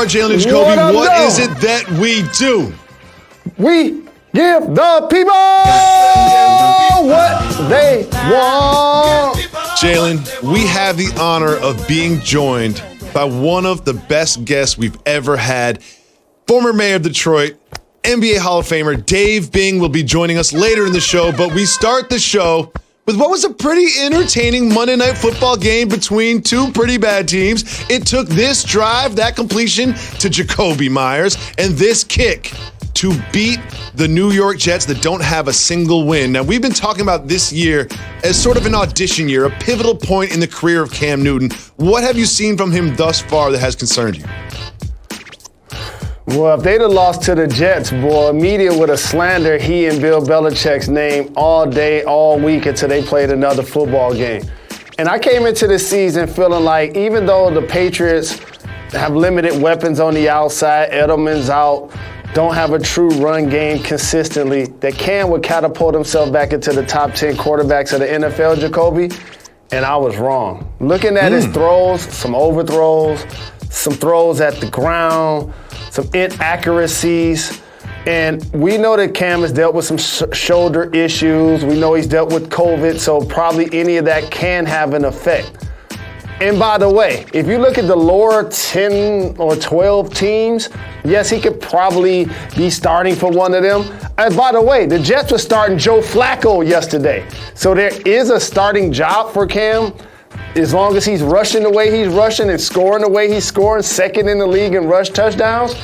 Jalen and Jacoby, what is it that we do? We give the people what they want. Jalen, we have the honor of being joined by one of the best guests we've ever had. Former mayor of Detroit, NBA Hall of Famer Dave Bing will be joining us later in the show, but we start the show with what was a pretty entertaining Monday Night Football game between two pretty bad teams. It took this drive, that completion, to Jacoby Myers, and this kick to beat the New York Jets that don't have a single win. Now, we've been talking about this year as sort of an audition year, a pivotal point in the career of Cam Newton. What have you seen from him thus far that has concerned you? Well, if they'd have lost to the Jets, boy, media would have slandered he and Bill Belichick's name all day, all week until they played another football game. And I came into this season feeling like even though the Patriots have limited weapons on the outside, Edelman's out, don't have a true run game consistently, that Cam would catapult himself back into the top 10 quarterbacks of the NFL, Jacoby, and I was wrong. Looking at his throws, some overthrows, some throws at the ground, some inaccuracies, and we know that Cam has dealt with some shoulder issues. We know he's dealt with COVID, so probably any of that can have an effect. And by the way, if you look at the lower 10 or 12 teams, yes, he could probably be starting for one of them. And by the way, the Jets were starting Joe Flacco yesterday. So there is a starting job for Cam. As long as he's rushing the way he's rushing and scoring the way he's scoring, second in the league in rush touchdowns.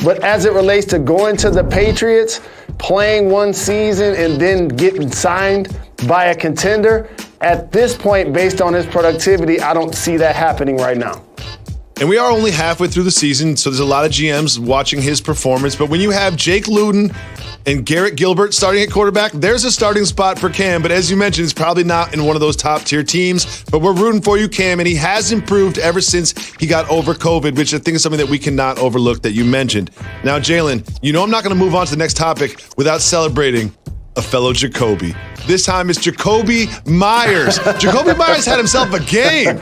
But as it relates to going to the Patriots, playing one season and then getting signed by a contender, at this point, based on his productivity, I don't see that happening right now. And we are only halfway through the season, so there's a lot of GMs watching his performance. But when you have Jake Luton and Garrett Gilbert starting at quarterback, there's a starting spot for Cam. But as you mentioned, it's probably not in one of those top-tier teams. But we're rooting for you, Cam, and he has improved ever since he got over COVID, which I think is something that we cannot overlook that you mentioned. Now, Jalen, you know I'm not going to move on to the next topic without celebrating a fellow Jacoby. This time it's Jacoby Myers. Jacoby Myers had himself a game.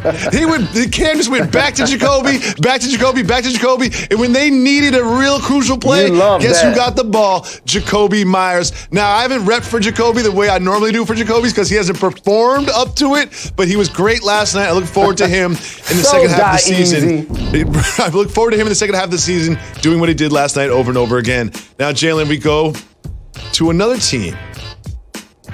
Cam just went back to Jacoby, back to Jacoby, back to Jacoby. And when they needed a real crucial play, guess who got the ball? Jacoby Myers. Now, I haven't repped for Jacoby the way I normally do for Jacoby's because he hasn't performed up to it, but he was great last night. I look forward to him in the second half of the season. I look forward to him in the second half of the season doing what he did last night over and over again. Now, Jalen, we go to another team,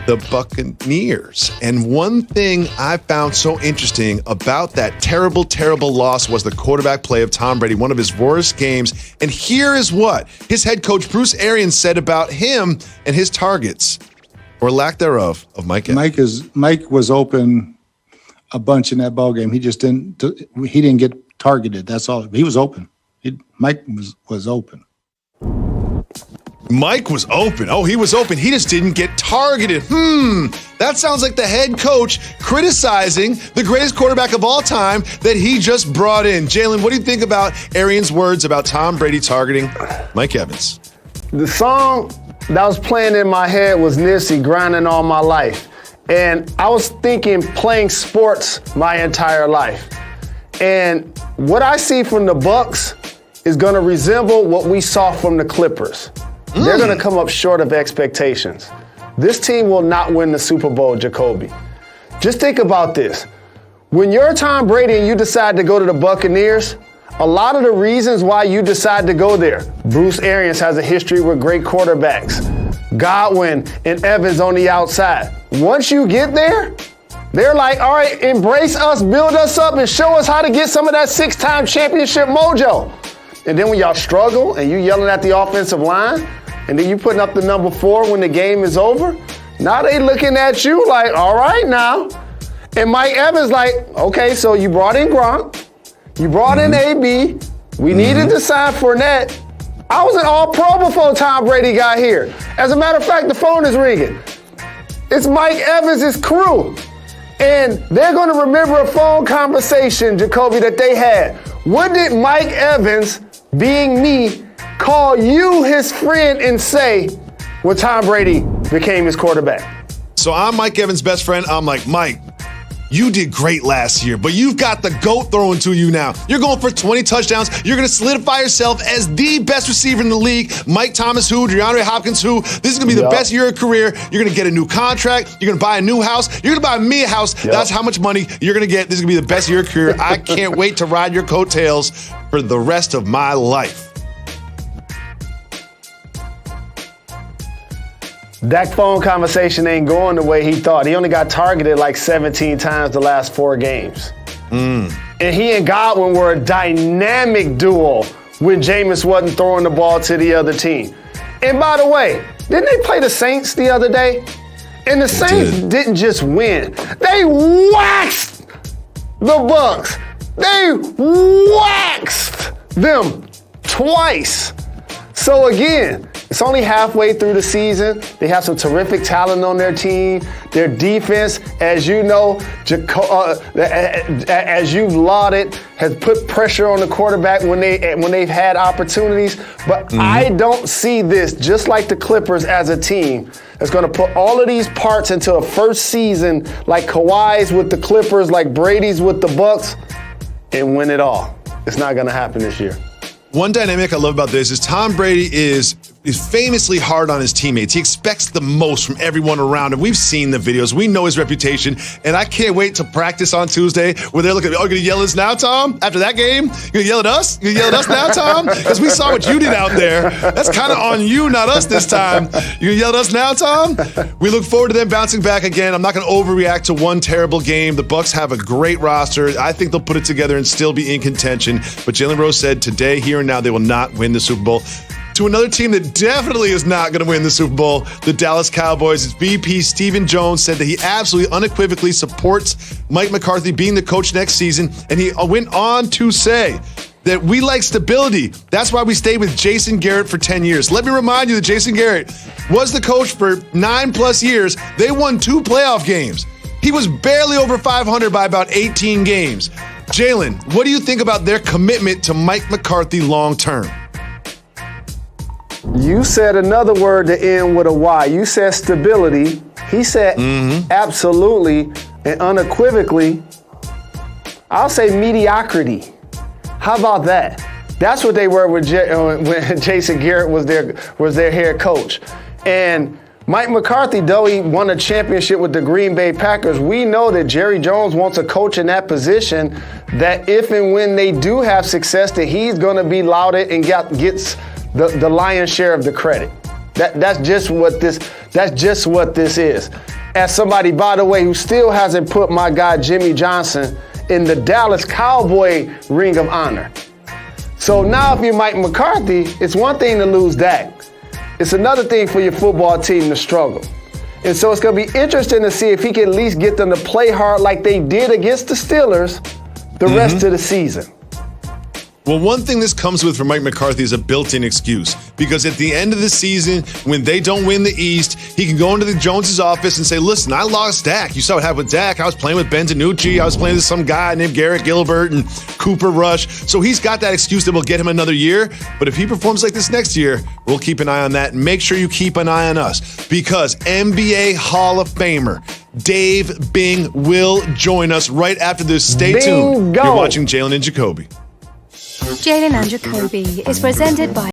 the Buccaneers. And one thing I found so interesting about that terrible, terrible loss was the quarterback play of Tom Brady, one of his worst games. And here is what his head coach, Bruce Arians, said about him and his targets, or lack thereof, of Mike Evans. Mike was open a bunch in that ball game. He just didn't get targeted. That's all. He was open. Mike was open. Mike was open. Oh, he was open. He just didn't get targeted. That sounds like the head coach criticizing the greatest quarterback of all time that he just brought in. Jalen, what do you think about Arians' words about Tom Brady targeting Mike Evans? The song that was playing in my head was Nipsey, Grinding All My Life. And I was thinking playing sports my entire life. And what I see from the Bucs is going to resemble what we saw from the Clippers. They're going to come up short of expectations. This team will not win the Super Bowl, Jacoby. Just think about this. When you're Tom Brady and you decide to go to the Buccaneers, a lot of the reasons why you decide to go there, Bruce Arians has a history with great quarterbacks, Godwin and Evans on the outside. Once you get there, they're like, all right, embrace us, build us up, and show us how to get some of that 6-time championship mojo. And then when y'all struggle and you yelling at the offensive line, and then you putting up the number 4 when the game is over, now they looking at you like, all right now. And Mike Evans like, okay, so you brought in Gronk, you brought in AB, we needed to sign Fournette. I was an all-pro before Tom Brady got here. As a matter of fact, the phone is ringing. It's Mike Evans' crew. And they're going to remember a phone conversation, Jacoby, that they had. What did Mike Evans, being me, call you his friend and say when Tom Brady became his quarterback? So I'm Mike Evans' best friend. I'm like, Mike, you did great last year, but you've got the GOAT throwing to you now. You're going for 20 touchdowns. You're going to solidify yourself as the best receiver in the league. Mike Thomas who? DeAndre Hopkins who? This is going to be the best year of your career. You're going to get a new contract. You're going to buy a new house. You're going to buy me a house. That's how much money you're going to get. This is going to be the best year of your career. I can't wait to ride your coattails for the rest of my life. That phone conversation ain't going the way he thought. He only got targeted like 17 times the last 4 games. And he and Godwin were a dynamic duo when Jameis wasn't throwing the ball to the other team. And by the way, didn't they play the Saints the other day? And the Saints didn't just win. They waxed the Bucs. They waxed them twice. So again, it's only halfway through the season. They have some terrific talent on their team. Their defense, as you know, as you've lauded, has put pressure on the quarterback when they've had opportunities. But I don't see this, just like the Clippers as a team, that's going to put all of these parts into a first season like Kawhi's with the Clippers, like Brady's with the Bucs, and win it all. It's not going to happen this year. One dynamic I love about this is Tom Brady is famously hard on his teammates. He expects the most from everyone around him. We've seen the videos. We know his reputation. And I can't wait to practice on Tuesday where they're looking, oh, you're going to yell at us now, Tom? After that game? You're going to yell at us? You're going to yell at us now, Tom? Because we saw what you did out there. That's kind of on you, not us this time. You're going to yell at us now, Tom? We look forward to them bouncing back again. I'm not going to overreact to one terrible game. The Bucs have a great roster. I think they'll put it together and still be in contention. But Jalen Rose said today, here and now, they will not win the Super Bowl. To another team that definitely is not going to win the Super Bowl, the Dallas Cowboys. Its VP Stephen Jones said that he absolutely unequivocally supports Mike McCarthy being the coach next season, and he went on to say that we like stability. That's why we stayed with Jason Garrett for 10 years. Let me remind you that Jason Garrett was the coach for 9+ years. They won 2 playoff games. He was barely over 500 by about 18 games. Jalen, what do you think about their commitment to Mike McCarthy long term? You said another word to end with a Y. You said stability. He said absolutely and unequivocally, I'll say mediocrity. How about that? That's what they were when Jason Garrett was their head coach. And Mike McCarthy, though he won a championship with the Green Bay Packers, we know that Jerry Jones wants a coach in that position that if and when they do have success, that he's going to be lauded and gets the lion's share of the credit. That's just what this is. As somebody, by the way, who still hasn't put my guy Jimmy Johnson in the Dallas Cowboy Ring of Honor. So now if you're Mike McCarthy, it's one thing to lose Dak. It's another thing for your football team to struggle. And so it's going to be interesting to see if he can at least get them to play hard like they did against the Steelers the rest of the season. Well, one thing this comes with for Mike McCarthy is a built-in excuse. Because at the end of the season, when they don't win the East, he can go into the Jones' office and say, listen, I lost Dak. You saw what happened with Dak. I was playing with Ben DiNucci. I was playing with some guy named Garrett Gilbert and Cooper Rush. So he's got that excuse that will get him another year. But if he performs like this next year, we'll keep an eye on that. And make sure you keep an eye on us. Because NBA Hall of Famer Dave Bing will join us right after this. Stay tuned. You're watching Jalen and Jacoby. Jalen and Jacoby is presented by